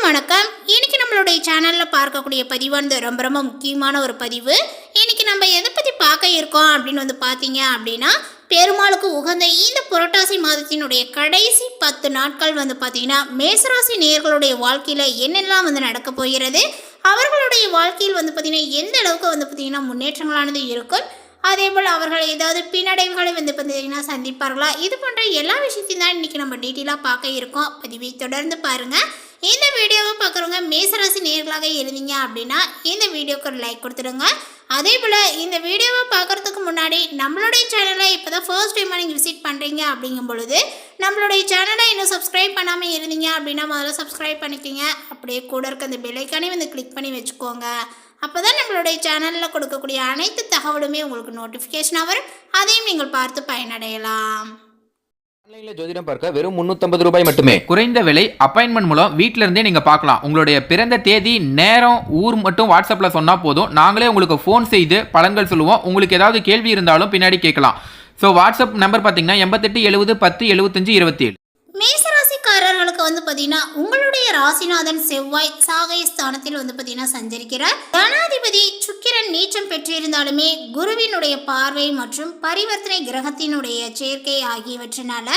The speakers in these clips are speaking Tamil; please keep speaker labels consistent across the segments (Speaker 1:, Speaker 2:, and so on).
Speaker 1: அனைவருக்கும் வணக்கம். இன்னைக்கு நம்மளுடைய சேனல்ல பார்க்கக்கூடிய பதிவானது ரொம்ப ரொம்ப முக்கியமான ஒரு பதிவு. இன்னைக்கு நம்ம எதை பத்தி பார்க்க இருக்கோம் அப்படின்னு பார்த்தீங்க அப்படின்னா, பெருமாளுக்கு உகந்த இந்த புரட்டாசி மாதத்தினுடைய கடைசி 10 நாட்கள் பார்த்தீங்கன்னா மேசராசி நேயர்களுடைய வாழ்க்கையில என்னெல்லாம் நடக்க போகிறது, அவர்களுடைய வாழ்க்கையில் பார்த்தீங்கன்னா எந்த அளவுக்கு பார்த்தீங்கன்னா முன்னேற்றங்களானது இருக்கும், அதே போல் அவர்கள் ஏதாவது பின்னடைவுகளை பார்த்தீங்கன்னா சந்திப்பார்களா, இது போன்ற எல்லா விஷயத்தையும் தான் இன்றைக்கி நம்ம டீட்டெயிலாக பார்க்க இருக்கோம். பதிவை தொடர்ந்து பாருங்கள். இந்த வீடியோவை பார்க்குறவங்க மேசராசி நேயர்களாக இருந்தீங்க அப்படின்னா இந்த வீடியோக்கு ஒரு லைக் கொடுத்துடுங்க. அதே போல் இந்த வீடியோவை பார்க்குறதுக்கு முன்னாடி நம்மளுடைய சேனலை இப்போ தான் ஃபர்ஸ்ட் டைமாக நீங்கள் விசிட் பண்ணுறீங்க அப்படிங்கும் பொழுது நம்மளுடைய சேனலை இன்னும் சப்ஸ்கிரைப் பண்ணாமல் இருந்தீங்க அப்படின்னா முதல்ல சப்ஸ்கிரைப் பண்ணிக்கோங்க. அப்படியே கூட இருக்க அந்த பெல் ஐக்கானே கிளிக் பண்ணி வச்சுக்கோங்க. அப்போ தான் நம்மளுடைய சேனலில் கொடுக்கக்கூடிய அனைத்து தகவலுமே உங்களுக்கு நோட்டிஃபிகேஷனாக வரும். அதையும் நீங்கள் பார்த்து பயனடையலாம்.
Speaker 2: ஆன்லைன்ல ஜோதிடம் பார்க்க வெறும் 350 ரூபாய் மட்டுமே.
Speaker 3: குறைந்த விலை. அப்பாயின்மெண்ட் மூலம் வீட்டில இருந்தே நீங்க பார்க்கலாம். உங்களுடைய பிறந்த தேதி, நேரம், ஊர் மட்டும் வாட்ஸ்அப்ல சொன்னா போதும். நாங்களே உங்களுக்கு ஃபோன் செய்து பலன்கள் சொல்லுவோம். உங்களுக்கு ஏதாவது கேள்வி இருந்தாலும் பின்னாடி கேட்கலாம். ஸோ வாட்ஸ்அப் நம்பர் பார்த்தீங்கன்னா 88 70 10 75 27.
Speaker 1: மேசராசிக்காரர்களுக்கு பார்த்தீங்கன்னா உங்களுடைய ராசிநாதன் செவ்வாய் சாகை ஸ்தானத்தில் பார்த்தீங்கன்னா சஞ்சரிக்கிறார். தனாதிபதி சுக்கிரன் நீச்சம் பெற்றிருந்தாலுமே குருவினுடைய பார்வை மற்றும் பரிவர்த்தனை கிரகத்தினுடைய சேர்க்கை ஆகியவற்றினால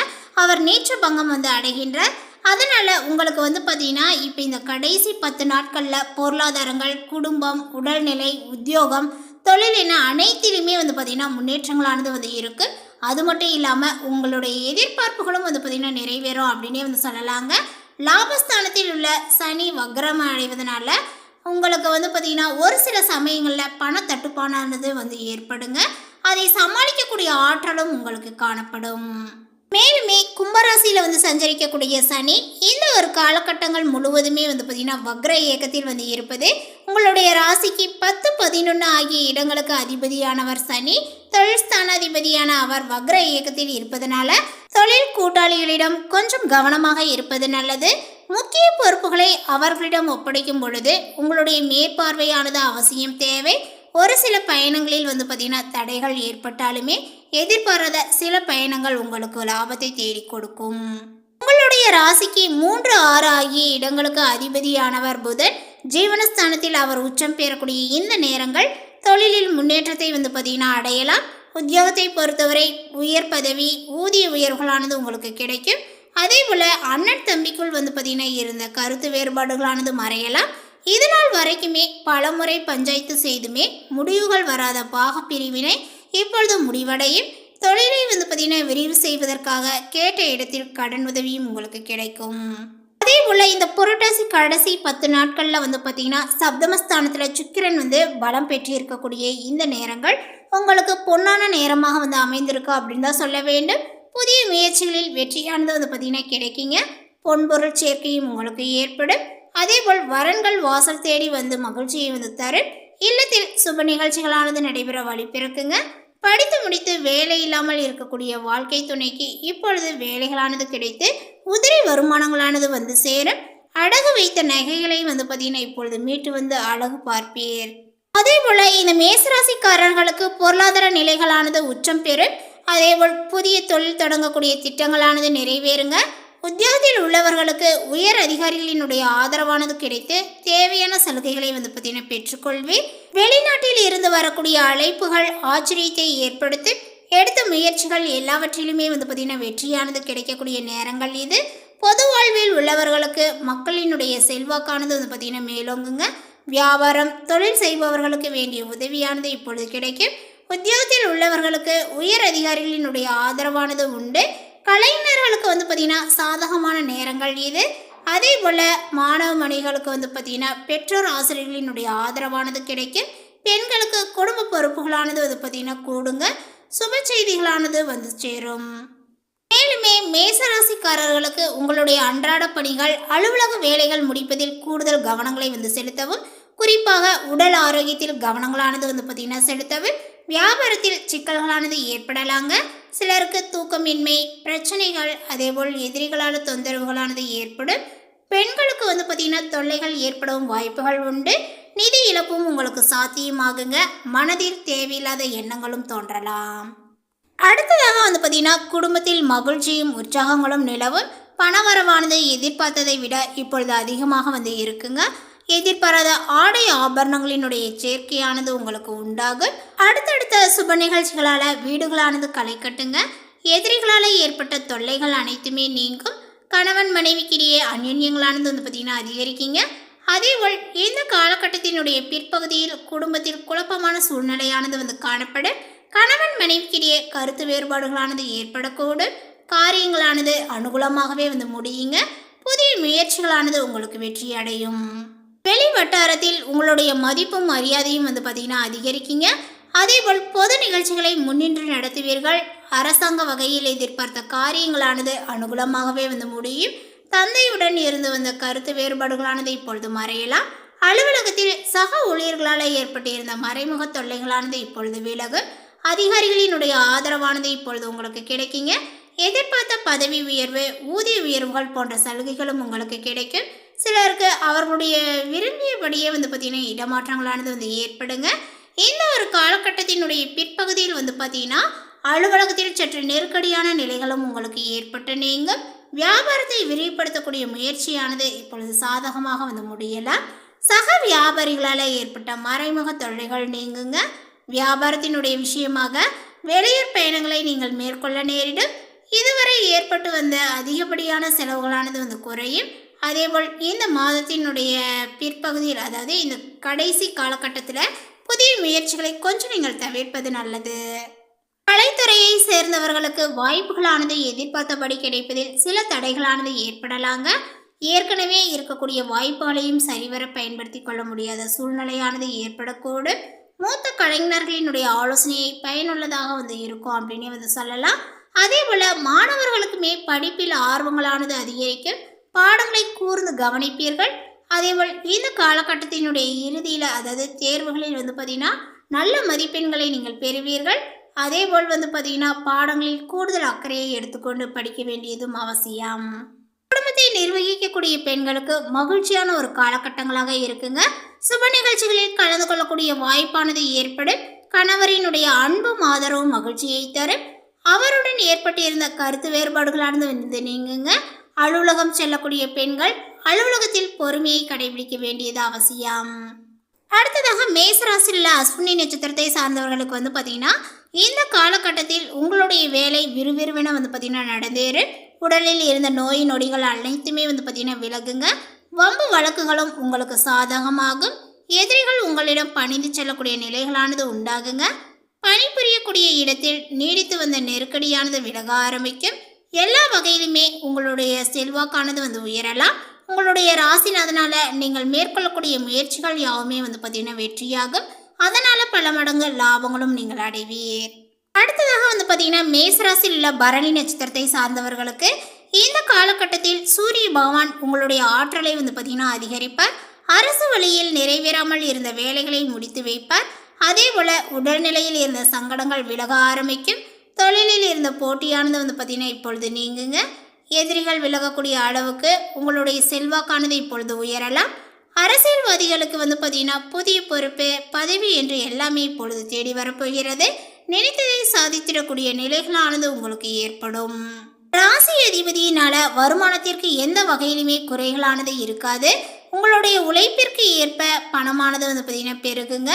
Speaker 1: அவர் நீச்ச பங்கம் அடைகின்றார். அதனால உங்களுக்கு பார்த்தீங்கன்னா இப்போ இந்த கடைசி 10 நாட்களில் பொருளாதாரங்கள், குடும்பம், உடல்நிலை, உத்தியோகம், தொழில் என அனைத்திலுமே பார்த்தீங்கன்னா முன்னேற்றங்களானது இருக்குது. அது மட்டும் இல்லாமல் உங்களுடைய எதிர்பார்ப்புகளும் பார்த்தீங்கன்னா நிறைவேறும் அப்படின்னே சொல்லலாங்க. லாபஸ்தானத்தில் உள்ள சனி வக்ரம் அடைவதனால உங்களுக்கு பார்த்தீங்கன்னா ஒரு சில சமயங்களில் பண தட்டுப்பாடானது ஏற்படுங்க. அதை சமாளிக்கக்கூடிய ஆற்றலும் உங்களுக்கு காணப்படும். மேலுமே கும்பராசியில் சஞ்சரிக்கக்கூடிய சனி இந்த ஒரு காலகட்டங்கள் முழுவதுமே பார்த்தீங்கன்னா வக்ர இயக்கத்தில் இருப்பது உங்களுடைய ராசிக்கு 10, 11 ஆகிய இடங்களுக்கு அதிபதியானவர் சனி. தொழில் ஸ்தானாதிபதியான அவர் வக்ர இயக்கத்தில் இருப்பதனால தொழில் கூட்டாளிகளிடம் கொஞ்சம் கவனமாக இருப்பது நல்லது. முக்கிய பொறுப்புகளை அவர்களிடம் ஒப்படைக்கும் பொழுது உங்களுடைய மேற்பார்வையானது அவசியம் தேவை. ஒரு சில பயணங்களில் பார்த்தீங்கன்னா தடைகள் ஏற்பட்டாலுமே எதிர்பாராத சில பயணங்கள் உங்களுக்கு லாபத்தை தேடி கொடுக்கும். உங்களுடைய ராசிக்கு 3, 6 ஆகிய இடங்களுக்கு அதிபதியானவர் புதன். ஜீவனஸ்தானத்தில் அவர் உச்சம் பெறக்கூடிய இந்த நேரங்கள் தொழிலில் முன்னேற்றத்தை பார்த்தீங்கன்னா அடையலாம். உத்தியோகத்தை பொறுத்தவரை உயர் பதவி, ஊதிய உயர்வுகளானது உங்களுக்கு கிடைக்கும். அதே போல் அண்ணன் தம்பிக்குள் பார்த்தீங்கன்னா இருந்த கருத்து வேறுபாடுகளானது மறையலாம். இதனால் வரைக்குமே பலமுறை பஞ்சாயத்து செய்துமே முடிவுகள் வராத பாக பிரிவினை இப்பொழுது முடிவடையும். தொழிலை பார்த்தீங்கன்னா விரிவு செய்வதற்காக கேட்ட இடத்தில் கடன் உதவியும் உங்களுக்கு கிடைக்கும். அதே போல் இந்த புரட்டாசி கடைசி 10 நாட்களில் பார்த்தீங்கன்னா சப்தமஸ்தானத்தில் சுக்கிரன் பலம் பெற்று இருக்கக்கூடிய இந்த நேரங்கள் உங்களுக்கு பொன்னான நேரமாக அமைந்திருக்கு அப்படின்னு தான் சொல்ல வேண்டும். புதிய முயற்சிகளில் வெற்றியானது பார்த்தீங்கன்னா கிடைக்குங்க. பொன்பொருள் சேர்க்கையும் உங்களுக்கு ஏற்படும். அதேபோல் வரன்கள் வாசல் தேடி மகிழ்ச்சியை தரும். இல்லத்தில் சுப நிகழ்ச்சிகளானது நடைபெற வழி பிறக்குங்க. படித்து முடித்து வேலை இல்லாமல் இருக்கக்கூடிய வாழ்க்கை துணைக்கு இப்பொழுது வேலைகளானது கிடைத்து உதிரி வருமானங்களானது சேரும். அடகு வைத்த நகைகளை பார்த்தீங்கன்னா இப்பொழுது மீட்டு அழகு பார்ப்பீர். அதே போல் இந்த மேசராசிக்காரர்களுக்கு பொருளாதார நிலைகளானது உச்சம் பெறும். அதேபோல் புதிய தொழில் தொடங்கக்கூடிய திட்டங்களானது நிறைவேறுங்க. உத்தியோகத்தில் உள்ளவர்களுக்கு உயர் அதிகாரிகளினுடைய ஆதரவானது கிடைத்து தேவையான சலுகைகளை பார்த்தீங்கன்னா பெற்றுக்கொள்வீர். வெளிநாட்டில் இருந்து வரக்கூடிய அழைப்புகள் ஆச்சரியத்தை ஏற்படுத்தும். எடுத்த முயற்சிகள் எல்லாவற்றிலுமே பார்த்தீங்கன்னா வெற்றியானது கிடைக்கக்கூடிய நேரங்கள் இது. பொது வாழ்வில் உள்ளவர்களுக்கு மக்களினுடைய செல்வாக்கானது பார்த்தீங்கன்னா மேலோங்குங்க. வியாபாரம், தொழில் செய்பவர்களுக்கு வேண்டிய உதவியானது இப்பொழுது கிடைக்கும். உத்தியோகத்தில் உள்ளவர்களுக்கு உயர் அதிகாரிகளினுடைய ஆதரவானது உண்டு. கலைஞர்களுக்கு பார்த்தீங்கன்னா சாதகமான நேரங்கள் இது. அதே போல் மாணவ மணிகளுக்கு பார்த்தீங்கன்னா பெற்றோர் ஆசிரியர்களினுடைய ஆதரவானது கிடைக்கும். பெண்களுக்கு குடும்ப பொறுப்புகளானது பார்த்தீங்கன்னா கூடுங்க. சுப செய்திகளானது சேரும். மேலுமே மேசராசிக்காரர்களுக்கு உங்களுடைய அன்றாட பணிகள், அலுவலக வேலைகள் முடிப்பதில் கூடுதல் கவனங்களை செலுத்தவும், குறிப்பாக உடல் ஆரோக்கியத்தில் கவனங்களானது பார்த்தீங்கன்னா செலுத்தவும். வியாபாரத்தில் சிக்கல்களானது ஏற்படலாங்க. சிலருக்கு தூக்கமின்மை பிரச்சனைகள், அதேபோல் எதிரிகளால் தொந்தரவுகளானது ஏற்படும். பெண்களுக்கு பார்த்தீங்கன்னா தொல்லைகள் ஏற்படவும் வாய்ப்புகள் உண்டு. நிதி இழப்பும் உங்களுக்கு சாத்தியமாகுங்க. மனதில் தேவையில்லாத எண்ணங்களும் தோன்றலாம். அடுத்ததாக பார்த்தீங்கன்னா குடும்பத்தில் மகிழ்ச்சியும் உற்சாகங்களும் நிலவும். பணவரவானது எதிர்பார்த்ததை விட இப்பொழுது அதிகமாக வந்து இருக்குங்க. எதிர்பாராத ஆடை ஆபரணங்களினுடைய சேர்க்கையானது உங்களுக்கு உண்டாகும். அடுத்தடுத்த சுப நிகழ்ச்சிகளால் வீடுகளானது களை கட்டுங்க. எதிரிகளால் ஏற்பட்ட தொல்லைகள் அனைத்துமே நீங்கும். கணவன் மனைவிக்கிடையே அந்யோன்யங்களானது வந்து பார்த்திங்கன்னா அதிகரிக்குங்க. அதேபோல் இந்த காலகட்டத்தினுடைய பிற்பகுதியில் குடும்பத்தில் குழப்பமான சூழ்நிலையானது வந்து காணப்படும். கணவன் மனைவிக்கிடையே கருத்து வேறுபாடுகளானது ஏற்படக்கூடும். காரியங்களானது அனுகூலமாகவே வந்து முடியுங்க. புதிய முயற்சிகளானது உங்களுக்கு வெற்றி அடையும். வெளி வட்டாரத்தில் உங்களுடைய மதிப்பும் மரியாதையும் வந்து பார்த்திங்கன்னா அதிகரிக்குங்க. அதேபோல் பொது நிகழ்ச்சிகளை முன்னின்று நடத்துவீர்கள். அரசாங்க வகையில் எதிர்பார்த்த காரியங்களானது அனுகூலமாகவே வந்து முடியும். தந்தையுடன் இருந்து வந்த கருத்து வேறுபாடுகளானது இப்பொழுது மறையலாம். அலுவலகத்தில் சக ஊழியர்களால் ஏற்பட்டிருந்த மறைமுக தொல்லைகளானது இப்பொழுது விலகும். அதிகாரிகளினுடைய ஆதரவானது இப்பொழுது உங்களுக்கு கிடைக்குங்க. எதிர்பார்த்த பதவி உயர்வு, ஊதிய உயர்வுகள் போன்ற சலுகைகளும் உங்களுக்கு கிடைக்கும். சிலருக்கு அவர்களுடைய விரும்பியபடியே வந்து பார்த்திங்கன்னா இடமாற்றங்களானது வந்து ஏற்படுங்க. இந்த ஒரு காலகட்டத்தினுடைய பிற்பகுதியில் வந்து பார்த்திங்கன்னா அலுவலகத்தில் சற்று நெருக்கடியான நிலைகளும் உங்களுக்கு ஏற்பட்டு நீங்கும். வியாபாரத்தை விரிவுபடுத்தக்கூடிய முயற்சியானது இப்பொழுது சாதகமாக வந்து முடியலாம். சக வியாபாரிகளால் ஏற்பட்ட மறைமுக தொல்லைகள் நீங்குங்க. வியாபாரத்தினுடைய விஷயமாக வெளியூர் பயணங்களை நீங்கள் மேற்கொள்ள நேரிடும். இதுவரை ஏற்பட்டு வந்த அதிகப்படியான செலவுகளானது வந்து குறையும். அதேபோல் இந்த மாதத்தினுடைய பிற்பகுதியில், அதாவது இந்த கடைசி காலகட்டத்தில் புதிய முயற்சிகளை கொஞ்சம் நீங்கள் தவிர்ப்பது நல்லது. கலைத்துறையை சேர்ந்தவர்களுக்கு வாய்ப்புகளானது எதிர்பார்த்தபடி கிடைப்பதில் சில தடைகளானது ஏற்படலாங்க. ஏற்கனவே இருக்கக்கூடிய வாய்ப்புகளையும் சரிவர பயன்படுத்தி கொள்ள முடியாத சூழ்நிலையானது ஏற்படக்கூடும். மூத்த கலைஞர்களினுடைய ஆலோசனையை பயனுள்ளதாக வந்து இருக்கும் அப்படின்னு வந்து சொல்லலாம். அதே போல் மாணவர்களுக்குமே படிப்பில் ஆர்வங்களானது அதிகரிக்கும். பாடங்களை கூர்ந்து கவனிப்பீர்கள். அதேபோல் இந்த காலகட்டத்தினுடைய இறுதியில், அதாவது தேர்வுகளில் வந்து பார்த்திங்கன்னா நல்ல மதிப்பெண்களை நீங்கள் பெறுவீர்கள். அதேபோல் வந்து பார்த்திங்கன்னா பாடங்களில் கூடுதல் அக்கறையை எடுத்துக்கொண்டு படிக்க வேண்டியதும் அவசியம். குடும்பத்தை நிர்வகிக்கக்கூடிய பெண்களுக்கு மகிழ்ச்சியான ஒரு காலகட்டங்களாக இருக்குங்க. சுப நிகழ்ச்சிகளில் கலந்து கொள்ளக்கூடிய வாய்ப்பானது ஏற்படும். கணவரினுடைய அன்பும் ஆதரவும் மகிழ்ச்சியை தரும். அவருடன் ஏற்பட்டிருந்த கருத்து வேறுபாடுகளானது வந்து நீங்குங்க. அலுவலகம் செல்லக்கூடிய பெண்கள் அலுவலகத்தில் பொறுமையை கடைபிடிக்க வேண்டியது அவசியம். அடுத்ததாக மேசராசியில் உள்ள அஸ்வினி நட்சத்திரத்தை சார்ந்தவர்களுக்கு வந்து பார்த்திங்கன்னா இந்த காலகட்டத்தில் உங்களுடைய வேலை விறுவிறுவென வந்து பார்த்திங்கன்னா நடந்தேறும். உடலில் இருந்த நோய் நொடிகள் அனைத்துமே வந்து பார்த்திங்கன்னா விலகுங்க. வம்பு வழக்குகளும் உங்களுக்கு சாதகமாகும். எதிரிகள் உங்களிடம் பணிந்து செல்லக்கூடிய நிலைகளானது உண்டாகுங்க. பணிபுரியக்கூடிய இடத்தில் நீடித்து வந்த நெருக்கடியானது விலக ஆரம்பிக்கும். எல்லா வகையிலுமே உங்களுடைய செல்வாக்கானது வந்து உயரலாம். உங்களுடைய ராசிநாதனால் நீங்கள் மேற்கொள்ளக்கூடிய முயற்சிகள் யாவுமே வந்து பார்த்திங்கன்னா வெற்றியாகும். அதனால் பல மடங்கு லாபங்களும் நீங்கள் அடைவீர். அடுத்ததாக வந்து பார்த்திங்கன்னா மேசராசியில் உள்ள பரணி நட்சத்திரத்தை சார்ந்தவர்களுக்கு இந்த காலகட்டத்தில் சூரிய பகவான் உங்களுடைய ஆற்றலை வந்து பார்த்திங்கன்னா அதிகரிப்பார். அரசு வழியில் நிறைவேறாமல் இருந்த வேலைகளை முடித்து வைப்பார். அதே போல் உடல்நிலையில் இருந்த சங்கடங்கள் விலக ஆரம்பிக்கும். தொழிலில் இருந்த போட்டியானது வந்து பார்த்திங்கன்னா இப்பொழுது நீங்குங்க. எதிரிகள் விலகக்கூடிய அளவுக்கு உங்களுடைய செல்வாக்கானது இப்பொழுது உயரலாம். அரசியல்வாதிகளுக்கு வந்து பார்த்திங்கன்னா புதிய பொறுப்பு, பதவி என்று எல்லாமே இப்பொழுது தேடி வரப்போகிறது. நினைத்ததை சாதித்திடக்கூடிய நிலைகளானது உங்களுக்கு ஏற்படும். ராசி அதிபதியினால வருமானத்திற்கு எந்த வகையிலுமே குறைகளானது இருக்காது. உங்களுடைய உழைப்பிற்கு ஏற்ப பணமானது வந்து பார்த்திங்கன்னா பெருகுங்க.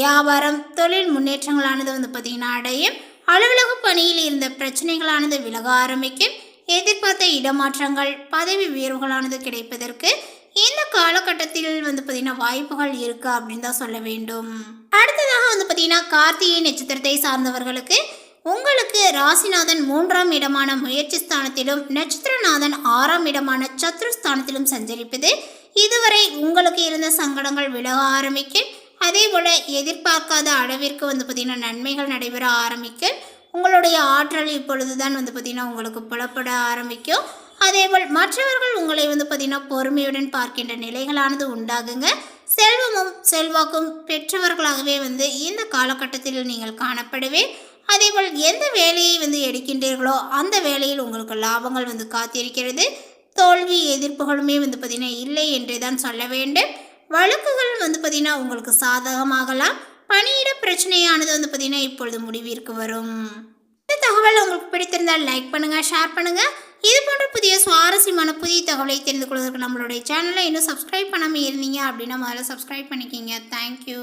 Speaker 1: வியாபாரம், தொழில் முன்னேற்றங்களானது வந்து பார்த்திங்கன்னா அடையும். அலுவலக பணியில் இருந்த பிரச்சனைகளானது விலக ஆரம்பிக்கும். எதிர்பார்த்த இடமாற்றங்கள், பதவி உயர்வுகளானது கிடைப்பதற்கு இந்த காலகட்டத்தில் வந்து பார்த்திங்கன்னா வாய்ப்புகள் இருக்கு அப்படின்னு தான் சொல்ல வேண்டும். அடுத்ததாக வந்து பார்த்திங்கன்னா கார்த்திகை நட்சத்திரத்தை சார்ந்தவர்களுக்கு உங்களுக்கு ராசிநாதன் 3ஆம் இடமான முயற்சி ஸ்தானத்திலும் நட்சத்திரநாதன் 6ஆம் இடமான சத்ருஸ்தானத்திலும் சஞ்சரிப்பது இதுவரை உங்களுக்கு இருந்த சங்கடங்கள் விலக ஆரம்பிக்கும். அதே போல் எதிர்பார்க்காத அளவிற்கு வந்து பார்த்திங்கன்னா நன்மைகள் நடைபெற ஆரம்பிக்கும். உங்களுடைய ஆற்றல் இப்பொழுது தான் வந்து பார்த்திங்கன்னா உங்களுக்கு புலப்பட ஆரம்பிக்கும். அதேபோல் மற்றவர்கள் உங்களை வந்து பார்த்திங்கன்னா பொறுமையுடன் பார்க்கின்ற நிலைகளானது உண்டாகுங்க. செல்வமும் செல்வாக்கும் பெற்றவர்களாகவே வந்து இந்த காலகட்டத்தில் நீங்கள் காணப்படவே. அதேபோல் எந்த வேலையை வந்து எடுக்கின்றீர்களோ அந்த வேலையில் உங்களுக்கு லாபங்கள் வந்து காத்திருக்கிறது. தோல்வி எதிர்ப்புகளுமே வந்து பார்த்திங்கன்னா இல்லை என்றே தான் சொல்ல வேண்டும். வழக்குகள் வந்து பார்த்திங்கன்னா உங்களுக்கு சாதகமாகலாம். பணியிட பிரச்சனையானது வந்து பார்த்திங்கன்னா இப்பொழுது முடிவிற்கு வரும். இந்த தகவல் உங்களுக்கு பிடித்திருந்தால் லைக் பண்ணுங்கள், ஷேர் பண்ணுங்கள். இது போன்ற புதிய சுவாரஸ்யமான புதிய தகவலை தெரிந்து கொள்வதற்கு நம்மளுடைய சேனலை இன்னும் சப்ஸ்கிரைப் பண்ணாமல் இருந்தீங்க அப்படின்னா முதல்ல சப்ஸ்கிரைப் பண்ணிக்கிங்க. தேங்க்யூ.